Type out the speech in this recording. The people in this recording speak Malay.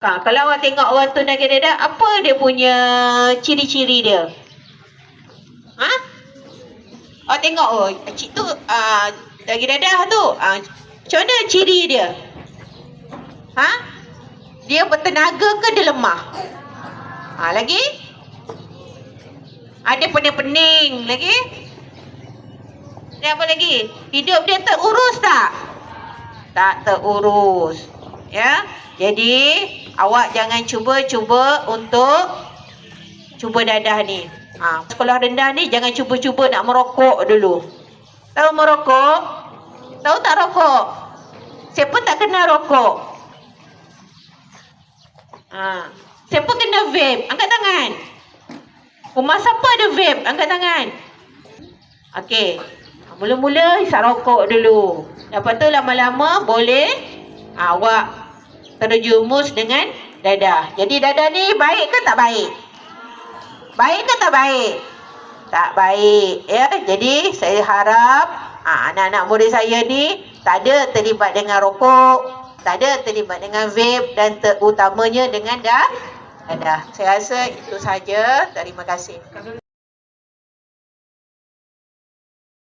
Kalau awak tengok orang tu naik dadah, apa dia punya ciri-ciri dia? Awak tengok, cik tu lagi dadah tu. Macam mana ciri dia? Dia bertenaga ke dia lemah? Lagi? Ada pening-pening lagi? Dia apa lagi? Hidup dia terurus tak? Tak terurus. Ya. Jadi awak jangan cuba-cuba untuk cuba dadah ni. Sekolah rendah ni jangan cuba-cuba nak merokok dulu. Tahu merokok? Tahu tak rokok? Siapa tak kenal rokok? Siapa kena vape? Angkat tangan. Rumah siapa ada vape? Angkat tangan. Okey. Mula-mula hisap rokok dulu. Lepas tu lama-lama boleh awak terjumus dengan dadah. Jadi dadah ni baik ke tak baik? Baik ke tak baik? Tak baik. Ya. Jadi saya harap anak-anak murid saya ni tak ada terlibat dengan rokok, tak ada terlibat dengan vape dan terutamanya dengan dadah. Saya rasa itu saja. Terima kasih.